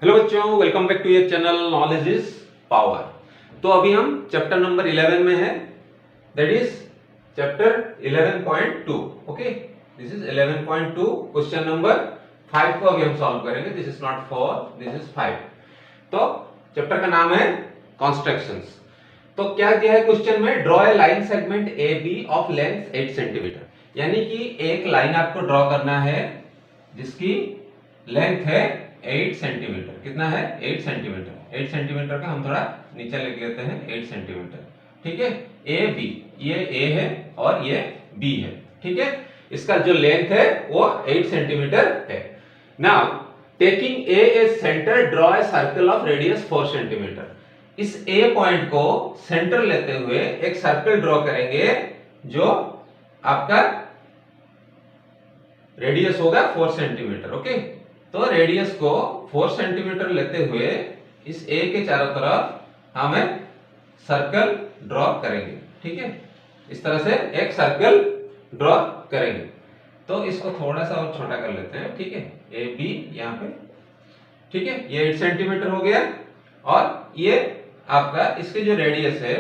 Hello बच्चों, welcome back to your channel knowledge is power. तो अभी हम चैप्टर नंबर 11 में है, that is chapter 11.2। Okay, this is 11.2। Question number 5 को अभी हम सॉल्व करेंगे। This is not 4, this is 5। तो चैप्टर का नाम है कंस्ट्रक्शंस। तो क्या दिया है क्वेश्चन में? Draw a line segment A B of length 8 centimetre. यानी कि एक लाइन आपको ड्रॉ करना है जिसकी लेंथ है 8 सेंटीमीटर। कितना है? 8 सेंटीमीटर। 8 सेंटीमीटर का हम थोड़ा नीचे लिख लेते हैं, 8 सेंटीमीटर। ठीक है, ए बी, ये ए है और ये बी है। ठीक है, इसका जो लेंथ है वो 8 सेंटीमीटर है। Now taking A as centre, draw a circle of radius 4 centimetre. इस ए पॉइंट को सेंटर लेते हुए एक सर्कल ड्रॉ करेंगे जो आपका रेडियस होगा 4 सेंटीमीटर। ओके, तो रेडियस को 4 सेंटीमीटर लेते हुए इस ए के चारों तरफ हम एक सर्कल ड्रॉ करेंगे। ठीक है, इस तरह से एक सर्कल ड्रॉ करेंगे। तो इसको थोड़ा सा और छोटा कर लेते हैं। ठीक है, ए बी यहाँ पे। ठीक है, ये 8 सेंटीमीटर हो गया और ये आपका इसके जो रेडियस है,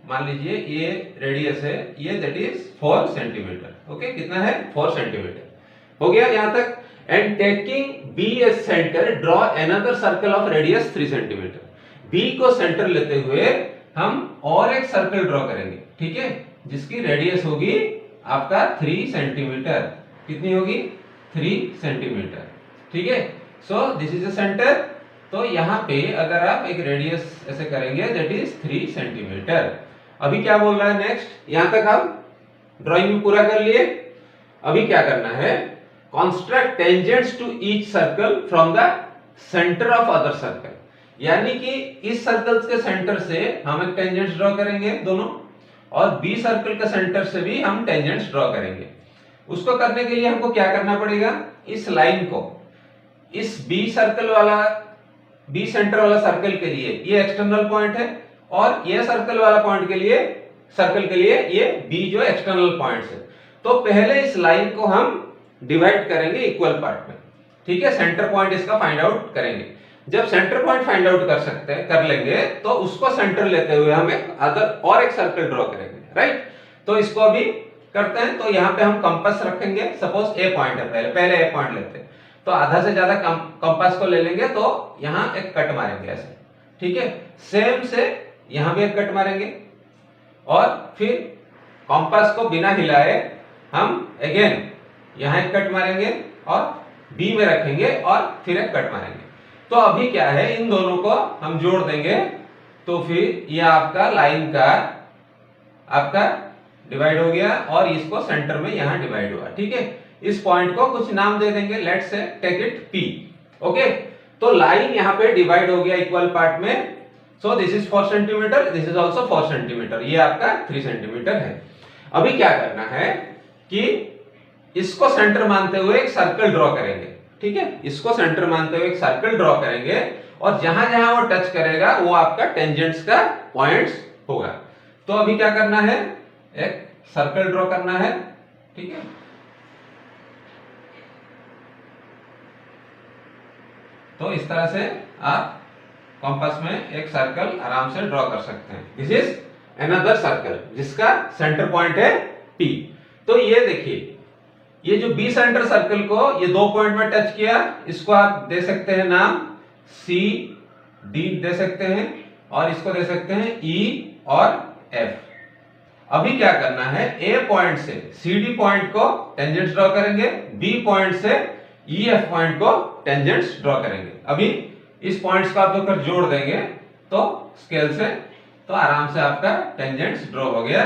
मान लीजिए ये रेडियस है, ये दैट इज 4 सेंटीमीटर। ओके, कितना है? 4 सेंटीमीटर हो गया यहां तक। And taking B as centre, draw another circle of radius 3 centimetre. B को सेंटर लेते हुए हम और एक सर्कल ड्रॉ करेंगे। ठीक है, जिसकी रेडियस होगी आपका 3 सेंटीमीटर। कितनी होगी? 3 सेंटीमीटर। ठीक है, सो दिस इज अ सेंटर। तो यहां पे अगर आप एक रेडियस ऐसे करेंगे दैट इज 3 सेंटीमीटर। अभी क्या बोल रहा है नेक्स्ट? यहां तक हम ड्राइंग में पूरा कर लिए। अभी क्या करना है? Construct tangents to each circle from the centre of other circle. यानी कि इस सर्कल्स के सेंटर से हम एक टेंजेंट्स ड्रॉ करेंगे दोनों, और बी सर्कल के सेंटर से भी हम टेंजेंट्स ड्रॉ करेंगे। उसको करने के लिए हमको क्या करना पड़ेगा? इस लाइन को इस बी सर्कल वाला, बी सेंटर वाला सर्कल के लिए ये एक्सटर्नल पॉइंट है, और ये सर्कल वाला पॉइंट के लिए, सर्कल के लिए ये बी जो एक्सटर्नल पॉइंट्स है। तो पहले इस लाइन को हम डिवाइड करेंगे इक्वल पार्ट में। ठीक है, सेंटर पॉइंट इसका फाइंड आउट करेंगे। जब सेंटर पॉइंट फाइंड आउट कर लेंगे तो उसको सेंटर लेते हुए हम एक अदर और एक सर्कल ड्रॉ करेंगे। राइट, तो इसको अभी करते हैं। तो यहाँ पे हम कंपास रखेंगे। सपोज ए पॉइंट है, पहले ए पॉइंट लेते हैं, तो आधा से ज्यादा कंपास को ले लेंगे, तो यहाँ एक कट मारेंगे ऐसे। ठीक है, सेम से यहाँ भी एक कट मारेंगे, और फिर कंपास को बिना हिलाए हम अगेन यहाँ एक कट मारेंगे और बी में रखेंगे और फिर एक कट मारेंगे। तो अभी क्या है, इन दोनों को हम जोड़ देंगे, तो फिर ये आपका लाइन का आपका डिवाइड हो गया, और इसको सेंटर में यहाँ डिवाइड हुआ। ठीक है, इस पॉइंट को कुछ नाम दे देंगे, let's say take it P. Okay, तो लाइन यहाँ पे डिवाइड हो गया इक्वल पार्ट में। So this is 4 centimetre, this is also 4 centimetre, ये आपका 3 सेंटीमीटर है। अभी क्या करना है कि इसको सेंटर मानते हुए एक सर्कल ड्रॉ करेंगे। ठीक है, इसको सेंटर मानते हुए एक सर्कल ड्रॉ करेंगे, और जहां जहां वो टच करेगा वो आपका टेंजेंट्स का पॉइंट्स होगा। तो अभी क्या करना है? एक सर्कल ड्रॉ करना है। ठीक है, तो इस तरह से आप कंपास में एक सर्कल आराम से ड्रॉ कर सकते हैं। दिस इज अनदर सर्कल जिसका सेंटर पॉइंट है P। तो ये देखिए, ये जो बी सेंटर सर्कल को ये दो पॉइंट में टच किया, इसको आप दे सकते हैं नाम सी डी दे सकते हैं, और इसको दे सकते हैं ई और एफ। अभी क्या करना है? ए पॉइंट से सी डी पॉइंट को टेंजेंट्स ड्रॉ करेंगे, बी पॉइंट से ई एफ पॉइंट को टेंजेंट्स ड्रॉ करेंगे। अभी इस पॉइंट्स को आप लोग जोड़ देंगे तो स्केल से, तो आराम से आपका टेंजेंट्स ड्रॉ हो गया।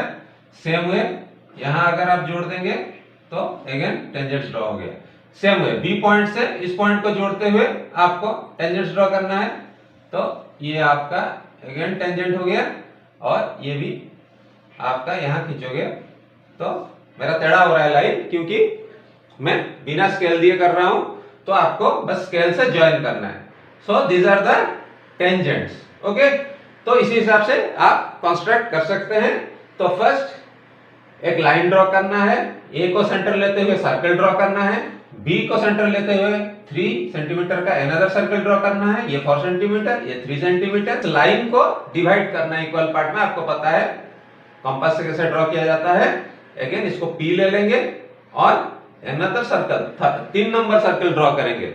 सेम वे यहां अगर आप जोड़ देंगे तो अगेन टेंजेंट्स ड्रॉ हो गया। सेम वे बी पॉइंट से इस पॉइंट को जोड़ते हुए आपको टेंजेंट्स ड्रॉ करना है, तो ये आपका अगेन टेंजेंट हो गया, और ये भी आपका यहां खींचोगे तो मेरा टेढ़ा हो रहा है लाइन, क्योंकि मैं बिना स्केल दिए कर रहा हूं, तो आपको बस स्केल से ज्वाइन करना है। So these are the tangents. Okay, तो इसी हिसाब से आप कंस्ट्रक्ट कर सकते हैं। तो फर्स्ट एक लाइन ड्रॉ करना है, ए को सेंटर लेते हुए सर्कल ड्रॉ करना है, बी को सेंटर लेते हुए 3 सेंटीमीटर का अनदर सर्कल ड्रॉ करना है, ये 4 सेंटीमीटर, ये 3 सेंटीमीटर। लाइन को डिवाइड करना है इक्वल पार्ट में, आपको पता है कंपास से कैसे ड्रॉ किया जाता है। अगेन इसको पी ले लेंगे और another circle 3 number circle draw करेंगे।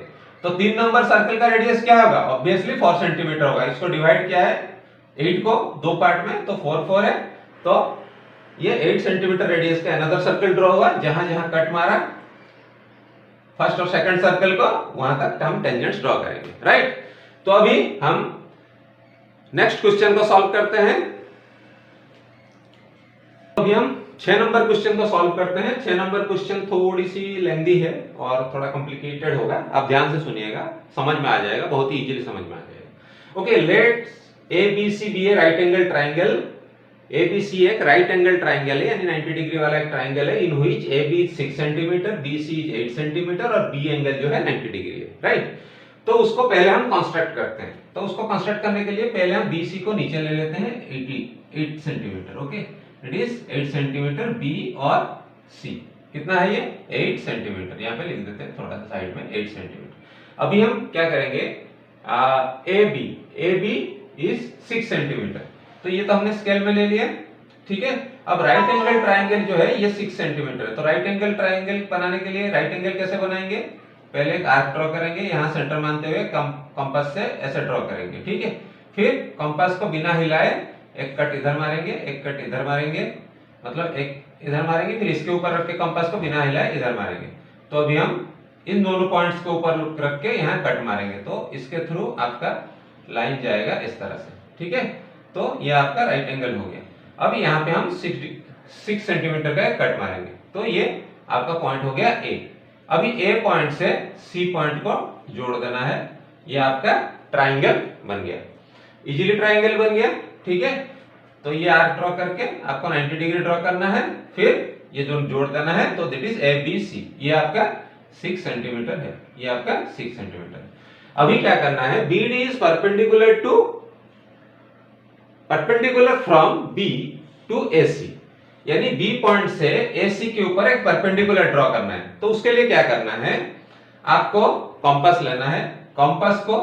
तो 3 नंबर सर्कल का रेडियस क्या होगा? ऑब्वियसली 4 सेंटीमीटर होगा। इसको डिवाइड किया है 8 को 2 पार्ट में, तो 4 4 है, तो ये 8 सेंटीमीटर रेडियस का अनदर सर्कल ड्रॉ हुआ। जहां जहां कट मारा फर्स्ट और सेकंड सर्कल को, वहां तक हम टेंजेंट्स ड्रॉ करेंगे, राइट। तो अभी हम नेक्स्ट क्वेश्चन को सॉल्व करते हैं। अभी हम 6 नंबर क्वेश्चन को सॉल्व करते हैं। 6 नंबर क्वेश्चन थोड़ी सी लेंथी है और थोड़ा कॉम्प्लिकेटेड होगा, आप ध्यान से सुनिएगा, समझ में आ जाएगा, बहुत ही इजीली समझ में आ जाएगा। ओके, लेट ABC बी ए राइट एंगल ट्राइंगल। ABC एक राइट एंगल ट्राइंगल है, यानी 90 डिग्री वाला एक ट्राइंगल है, in which AB 6 centimetre, BC 8 centimetre और B एंगल जो है 90 डिग्री है, राइट। तो उसको पहले हम कंस्ट्रक्ट करते हैं। तो उसको कंस्ट्रक्ट करने के लिए पहले हम BC को नीचे ले लेते हैं 8 centimetre. Okay, it is 8 centimetre B और C कितना है ये 8 सेंटीमीटर, यहाँ पे लिख देते हैं थोड़ा सा साइड में 8 सेंटीमीटर। अभी हम क्या करेंगे, AB इज 6 सेंटीमीटर, तो ये तो हमने स्केल में ले लिया, ठीक है। अब राइट एंगल ट्राइंगल जो है ये 6 सेंटीमीटर है। तो राइट एंगल ट्राइंगल बनाने के लिए राइट एंगल कैसे बनाएंगे, पहले एक आर्क ड्रॉ करेंगे, यहाँ सेंटर मानते हुए कंपास से ऐसे ड्रॉ करेंगे, ठीक है। फिर कंपास को बिना हिलाए एक कट इधर मारेंगे, एक कट इधर मारेंगे, मतलब एक इधर मारेंगे, फिर इसके ऊपर रख के कंपास को बिना हिलाए इधर मारेंगे। तो अभी हम इन दोनों पॉइंट्स के ऊपर रख के यहाँ कट मारेंगे, तो इसके थ्रू आपका लाइन जाएगा इस तरह से, ठीक है। तो ये आपका राइट एंगल हो गया। अब यहाँ पे हम 6 सेंटीमीटर का कट मारेंगे, तो ये आपका पॉइंट हो गया A। अभी A पॉइंट से C पॉइंट को जोड़ देना है, ये आपका ट्राइंगल बन गया, इजीली ट्राइंगल बन गया, ठीक है। तो ये आर्क ड्रॉ करके आपको 90 डिग्री ड्रॉ करना है, फिर ये जो जोड़ देना है, तो दैट इज ABC। ये आपका 6 सेंटीमीटर है, ये आपका 6 सेंटीमीटर। अभी क्या करना है, BD is perpendicular from B to AC, यानी B पॉइंट से AC के ऊपर एक परपेंडिकुलर ड्रॉ करना है। तो उसके लिए क्या करना है, आपको कंपास लेना है, कंपास को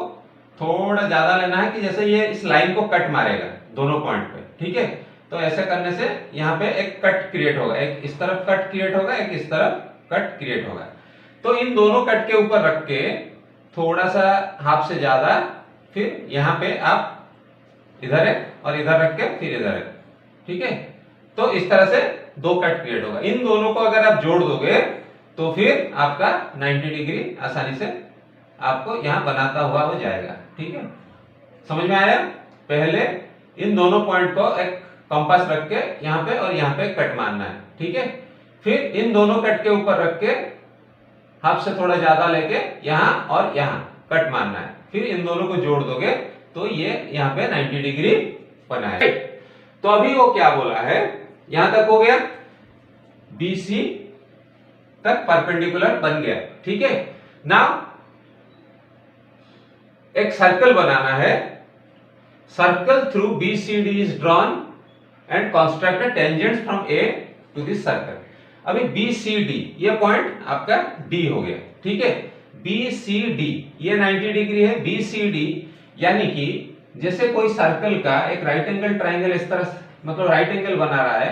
थोड़ा ज्यादा लेना है कि जैसे ये इस लाइन को कट मारेगा दोनों पॉइंट पे, ठीक है। तो ऐसे करने से यहाँ पे एक कट क्रिएट होगा, एक इस तरफ कट क्रिएट होगा, एक इस तरफ कट क्रिएट होगा। तो इन दोनों कट के ऊपर रख के थोड़ा सा हाफ से ज्यादा, फिर यहाँ पे आप इधर है और इधर रख के फिर इधर है, ठीक है। तो इस तरह से 2 कट क्रिएट होगा। इन दोनों को अगर आप जोड़ दोगे तो फिर आपका 90 डिग्री आसानी से आपको यहाँ बनाता हुआ हो जाएगा, ठीक है। समझ में आया? पहले इन दोनों पॉइंट को एक कंपास रख के यहाँ पे और यहाँ पे कट मारना है, ठीक है। फिर इन दोनों कट के ऊपर रख के हाफ से थोड़ा ज्यादा लेके यहाँ और यहाँ कट मारना है, फिर इन दोनों को जोड़ दोगे तो ये यहाँ पे 90 डिग्री बना है। तो अभी वो क्या बोला है, यहां तक हो गया, BC तक परपेंडिकुलर बन गया, ठीक है। नाउ एक सर्कल बनाना है, circle through BCD is drawn and construct tangents from A to this circle. अभी BCD ये पॉइंट आपका D हो गया, ठीक है। BCD ये 90 डिग्री है, BCD यानी कि जैसे कोई सर्कल का एक राइट एंगल ट्राइंगल इस तरह मतलब राइट एंगल बना रहा है,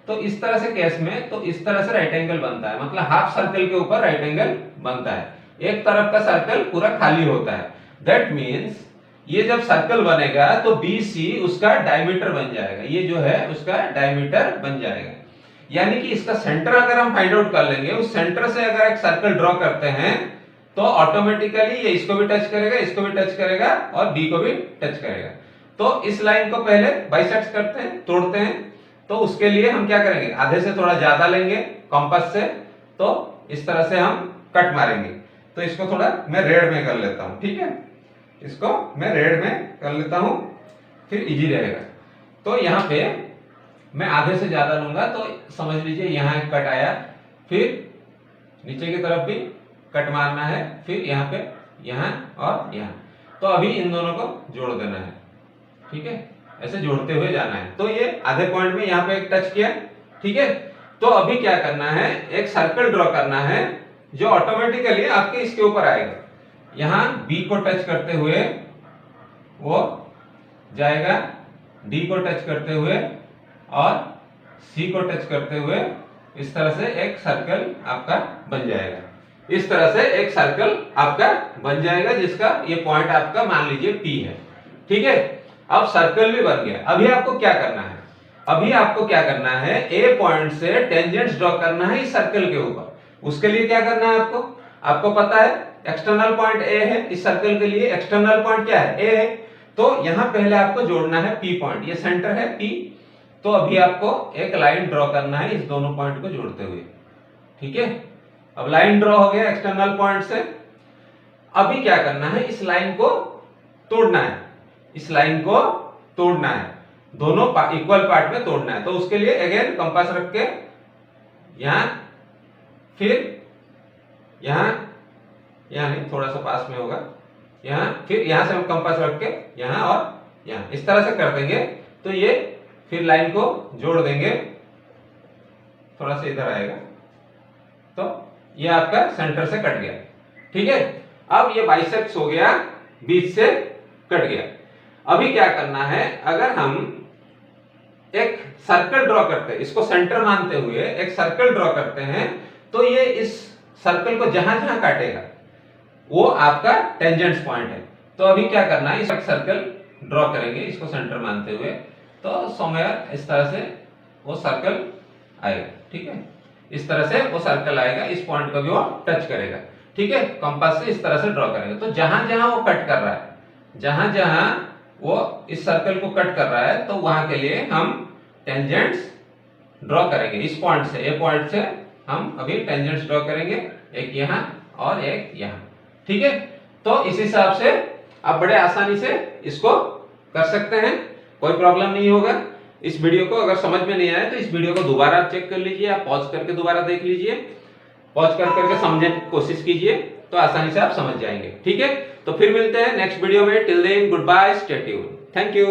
तो इस तरह से केस में तो इस तरह से राइट एंगल बनता है, मतलब हाफ सर्कल के ऊपर राइट एंगल बनता है, एक तरफ का सर्कल पूरा खाली होता है। दैट मीन्स ये जब सर्कल बनेगा तो BC उसका डायमीटर बन जाएगा, ये जो है उसका डायमीटर बन जाएगा। यानी कि इसका सेंटर अगर हम फाइंड आउट कर लेंगे, उस सेंटर से अगर एक सर्कल ड्रॉ करते हैं तो ऑटोमेटिकली ये इसको भी टच करेगा, इसको भी टच करेगा और B को भी टच करेगा। तो इस लाइन को पहले बाइसेक्ट करते हैं, तोड़ते हैं। तो उसके लिए हम क्या करेंगे, आधे से थोड़ा ज्यादा लेंगे कंपास से, तो इस तरह से हम कट मारेंगे। तो इसको थोड़ा मैं रेड में कर लेता हूं, ठीक है, इसको मैं रेड में कर लेता हूं, फिर इजी रहेगा। तो यहाँ पे मैं आधे से ज्यादा लूंगा, तो समझ लीजिए यहाँ एक कट आया, फिर नीचे की तरफ भी कट मारना है, फिर यहाँ पे यहाँ और यहाँ। तो अभी इन दोनों को जोड़ देना है, ठीक है, ऐसे जोड़ते हुए जाना है। तो ये आधे पॉइंट में यहाँ पे एक टच किया, ठीक है। तो अभी क्या करना है, एक सर्कल ड्रॉ करना है जो ऑटोमेटिकली आपके इसके ऊपर आएगा। यहां बी को टच करते हुए वो जाएगा डी को टच करते हुए और सी को टच करते हुए, इस तरह से एक सर्कल आपका बन जाएगा। इस तरह से एक सर्कल आपका बन जाएगा जिसका ये पॉइंट आपका मान लीजिए P है। ठीक है, अब सर्कल भी बन गया। अभी आपको क्या करना है, अभी आपको क्या करना है, ए पॉइंट से टेंजेंट्स ड्रॉ करना है इस सर्कल के ऊपर। उसके लिए क्या करना है आपको, आपको पता है एक्सटर्नल पॉइंट ए है, इस सर्कल के लिए एक्सटर्नल पॉइंट क्या है, ए है। तो यहां पहले आपको जोड़ना है P पॉइंट, ये सेंटर है P। तो अभी आपको एक लाइन ड्रॉ करना है इस दोनों पॉइंट को जोड़ते हुए। ठीक है, अब लाइन ड्रॉ हो गया एक्सटर्नल पॉइंट से। अभी क्या करना है, इस लाइन को तोड़ना है, इस लाइन को तोड़ना है, दोनों इक्वल पार्ट में तोड़ना है। तो उसके लिए अगेन कंपास रख के यहां, फिर यहां, यहां नहीं, थोड़ा सा पास में होगा, यहां, फिर यहां से हम कंपास रख के यहां और यहां, इस तरह से कर देंगे। तो ये फिर लाइन को जोड़ देंगे, थोड़ा सा इधर आएगा, तो ये आपका सेंटर से कट गया। ठीक है, अब ये बाइसेप्स हो गया, बीच से कट गया। अभी क्या करना है, अगर हम एक सर्कल ड्रॉ करते हैं, इसको सेंटर मानते हुए एक सर्कल ड्रॉ करते हैं, तो ये इस सर्कल को जहां जहां काटेगा वो आपका टेंजेंट्स पॉइंट है। तो अभी क्या करना है, इस सर्कल ड्रॉ करेंगे इसको सेंटर मानते हुए। तो समवेयर इस तरह से वो सर्कल आएगा। ठीक है, इस तरह से वो सर्कल आएगा, इस पॉइंट को भी वो टच करेगा। ठीक है, कंपास से इस तरह से ड्रॉ करेंगे। तो जहां जहां वो कट कर रहा है, जहां जहां वो इस सर्कल को कट कर रहा है, तो वहां के लिए हम टेंजेंट्स ड्रॉ करेंगे। इस पॉइंट से, ए पॉइंट से हम अभी टेंजेंट्स ड्रॉ करेंगे, एक यहां और एक यहां। ठीक है, तो इस हिसाब से आप बड़े आसानी से इसको कर सकते हैं, कोई प्रॉब्लम नहीं होगा। इस वीडियो को अगर समझ में नहीं आया तो इस वीडियो को दोबारा चेक कर लीजिए, आप पॉज करके दोबारा देख लीजिए, पॉज कर करके समझने की कोशिश कीजिए, तो आसानी से आप समझ जाएंगे। ठीक है, तो फिर मिलते हैं नेक्स्ट वीडियो में। Till then goodbye, stay tuned, thank you.